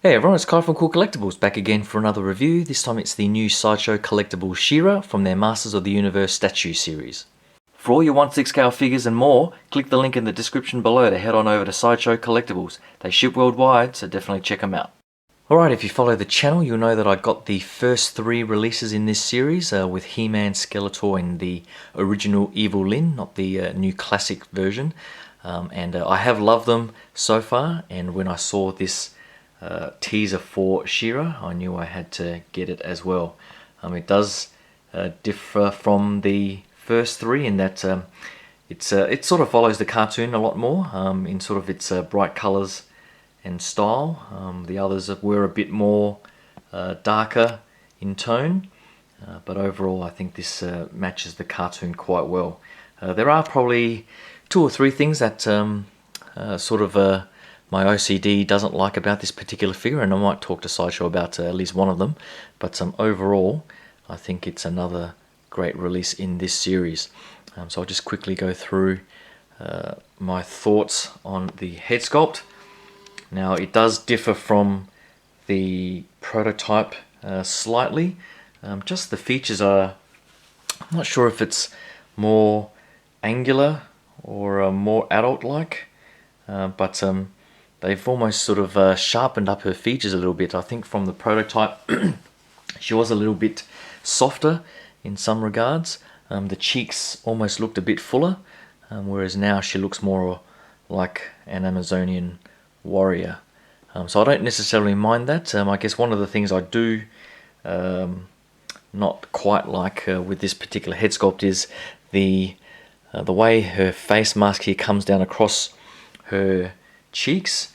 Hey everyone, it's Kai from Cool Collectibles, back again for another review. This time it's the new Sideshow Collectibles She-Ra from their Masters of the Universe statue series. For all your 1/6 scale figures and more, click the link in the description below to head on over to Sideshow Collectibles. They ship worldwide, so definitely check them out. Alright, if you follow the channel, you'll know that I got the first 3 releases in this series with He-Man, Skeletor and the original Evil-Lyn, not the new classic version. And I have loved them so far, and when I saw this teaser for She-Ra, I knew I had to get it as well. It does differ from the first 3 in that it sort of follows the cartoon a lot more in sort of its bright colours and style. The others were a bit more darker in tone, but overall I think this matches the cartoon quite well. There are probably 2 or 3 things that sort of my OCD doesn't like about this particular figure, and I might talk to Sideshow about at least one of them, but overall I think it's another great release in this series. So I'll just quickly go through my thoughts on the head sculpt. Now it does differ from the prototype slightly. Just the features are, I'm not sure if it's more angular or more adult-like, but they've almost sort of sharpened up her features a little bit. I think from the prototype she was a little bit softer in some regards. The cheeks almost looked a bit fuller, whereas now she looks more like an Amazonian warrior. So I don't necessarily mind that. I guess one of the things I do not quite like with this particular head sculpt is the way her face mask here comes down across her cheeks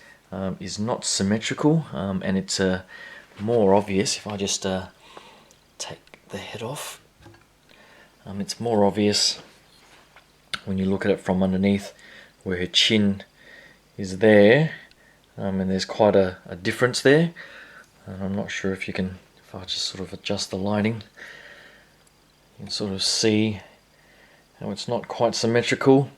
is not symmetrical, and it's more obvious if I just take the head off. It's more obvious when you look at it from underneath where her chin is there, and there's quite a difference there. I'm not sure if you can, if I just sort of adjust the lighting, you can sort of see how it's not quite symmetrical.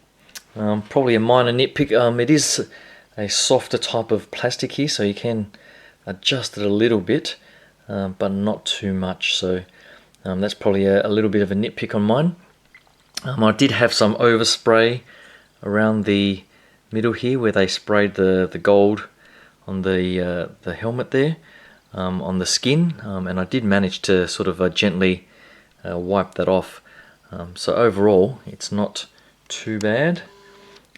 Probably a minor nitpick. It is a softer type of plastic here, so you can adjust it a little bit, but not too much. So that's probably a little bit of a nitpick on mine. I did have some overspray around the middle here where they sprayed the gold on the helmet there, on the skin, and I did manage to sort of gently wipe that off. So overall it's not too bad.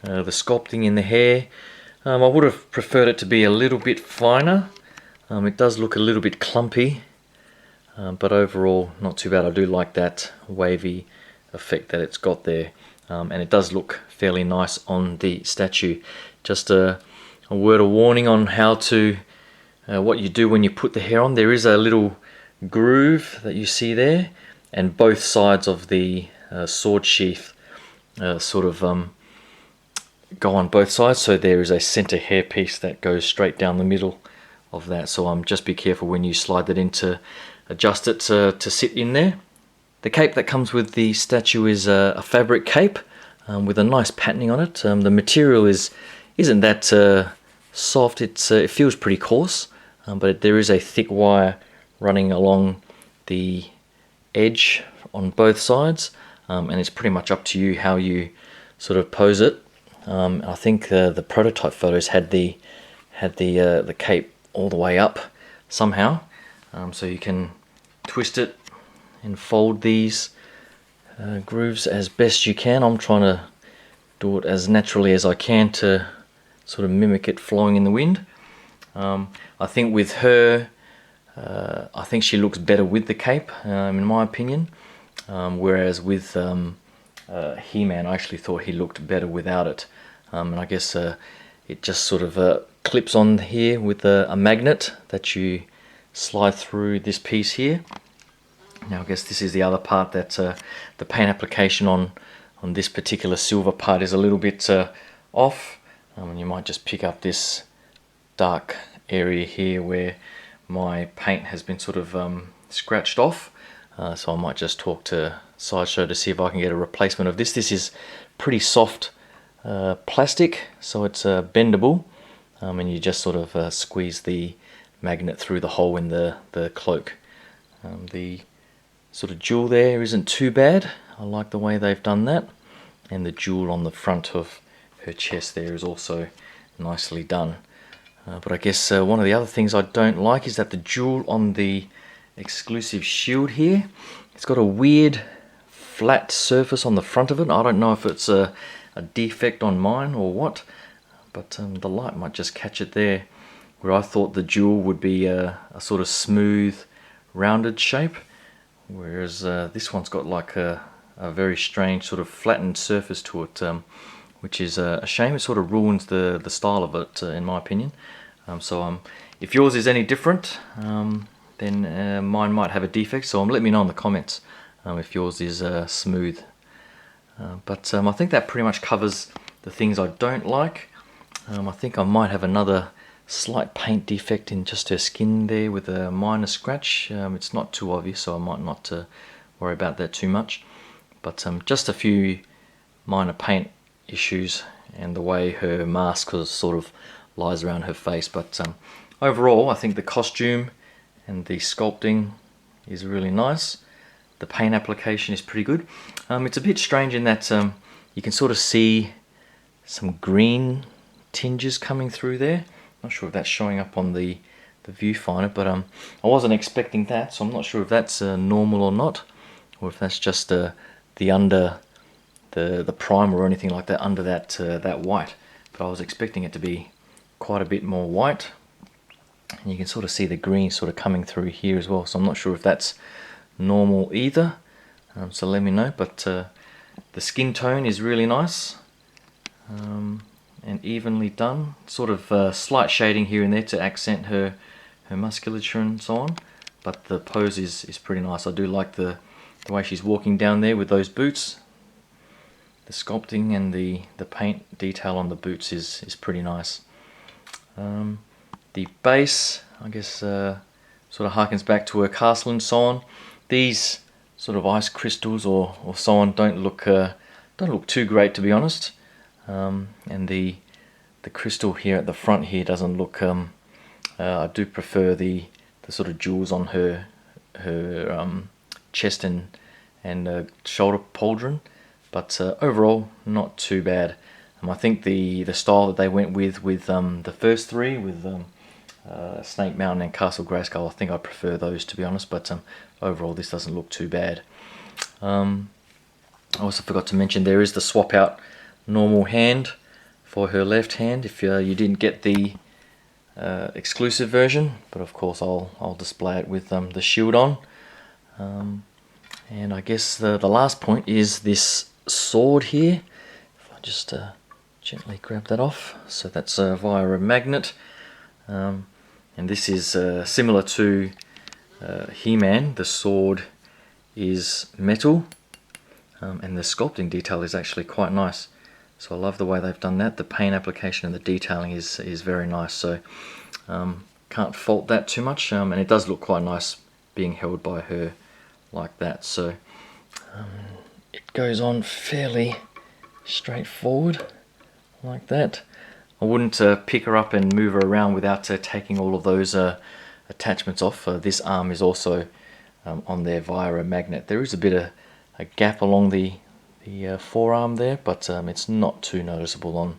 The sculpting in the hair, I would have preferred it to be a little bit finer. It does look a little bit clumpy, but overall not too bad. I do like that wavy effect that it's got there, and it does look fairly nice on the statue. Just a word of warning on how to what you do when you put the hair on. There is a little groove that you see there, and both sides of the sword sheath sort of go on both sides, so there is a center hairpiece that goes straight down the middle of that. So just be careful when you slide that in to adjust it to sit in there. The cape that comes with the statue is a fabric cape with a nice patterning on it. The material isn't that soft. It feels pretty coarse, but there is a thick wire running along the edge on both sides, and it's pretty much up to you how you sort of pose it. I think the prototype photos had the cape all the way up somehow, so you can twist it and fold these grooves as best you can. I'm trying to do it as naturally as I can to sort of mimic it flowing in the wind. I think with her, I think she looks better with the cape, in my opinion, whereas with He-Man, I actually thought he looked better without it. And I guess it just sort of clips on here with a magnet that you slide through this piece here. Now I guess this is the other part that the paint application on this particular silver part is a little bit off, and you might just pick up this dark area here where my paint has been sort of scratched off. So I might just talk to Sideshow to see if I can get a replacement of this. This is pretty soft plastic, so it's bendable, and you just sort of squeeze the magnet through the hole in the cloak. The sort of jewel there isn't too bad. I like the way they've done that, and the jewel on the front of her chest there is also nicely done. But I guess one of the other things I don't like is that the jewel on the exclusive shield here, it's got a weird flat surface on the front of it. I don't know if it's a defect on mine or what, but the light might just catch it there, where I thought the jewel would be a sort of smooth rounded shape, whereas this one's got like a very strange sort of flattened surface to it, which is a shame. It sort of ruins the style of it, in my opinion. If yours is any different, then mine might have a defect, so let me know in the comments if yours is smooth. But I think that pretty much covers the things I don't like. I think I might have another slight paint defect in just her skin there with a minor scratch. It's not too obvious, so I might not worry about that too much. But just a few minor paint issues and the way her mask sort of lies around her face. But overall, I think the costume and the sculpting is really nice. The paint application is pretty good. It's a bit strange in that you can sort of see some green tinges coming through there. Not sure if that's showing up on the viewfinder, but I wasn't expecting that, so I'm not sure if that's normal or not, or if that's just the under the primer or anything like that under that white. But I was expecting it to be quite a bit more white, and you can sort of see the green sort of coming through here as well, so I'm not sure if that's normal either. So let me know. But the skin tone is really nice, and evenly done. Sort of slight shading here and there to accent her musculature and so on, but the pose is pretty nice. I do like the way she's walking down there with those boots. The sculpting and the paint detail on the boots is pretty nice. The base, I guess, sort of harkens back to her castle and so on. These sort of ice crystals or so on don't look too great, to be honest. And the crystal here at the front here doesn't look. I do prefer the sort of jewels on her chest and shoulder pauldron, but overall not too bad. I think the style that they went with the first three, with Snake Mountain and Castle Grayskull, I think I prefer those, to be honest. But overall, this doesn't look too bad. I also forgot to mention there is the swap out normal hand for her left hand if you didn't get the exclusive version, but of course I'll display it with the shield on. And I guess the last point is this sword here. If I just gently grab that off, so that's via a magnet, and this is similar to He-Man. The sword is metal, and the sculpting detail is actually quite nice. So I love the way they've done that. The paint application and the detailing is very nice, so can't fault that too much. And it does look quite nice being held by her like that. So it goes on fairly straightforward like that. I wouldn't pick her up and move her around without taking all of those attachments off. This arm is also on there via a magnet. There is a bit of a gap along the forearm there, but it's not too noticeable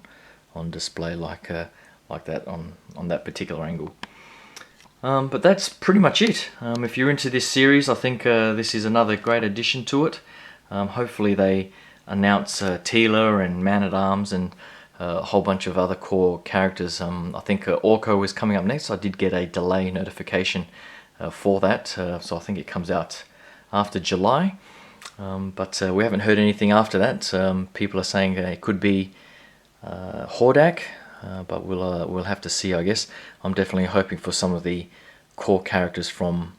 on display like that on that particular angle. But that's pretty much it. If you're into this series, I think this is another great addition to it. Hopefully they announce Teela and Man-at-Arms and a whole bunch of other core characters. I think Orko is coming up next. I did get a delay notification for that, so I think it comes out after July. But we haven't heard anything after that. People are saying it could be Hordak, but we'll have to see, I guess. I'm definitely hoping for some of the core characters from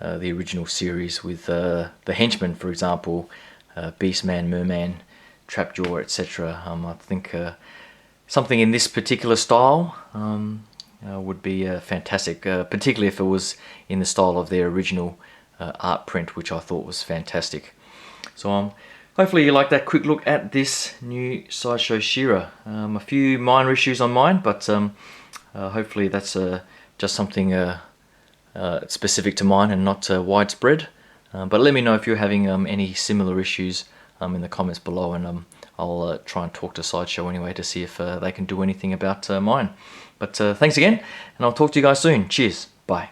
the original series, with the henchmen, for example, Beastman, Merman, Trapjaw, etc. I think something in this particular style would be fantastic, particularly if it was in the style of their original art print, which I thought was fantastic. So hopefully you like that quick look at this new Sideshow She-Ra. A few minor issues on mine, but hopefully that's just something specific to mine and not widespread. But let me know if you're having any similar issues in the comments below, and I'll try and talk to Sideshow anyway to see if they can do anything about mine. But thanks again, and I'll talk to you guys soon. Cheers. Bye.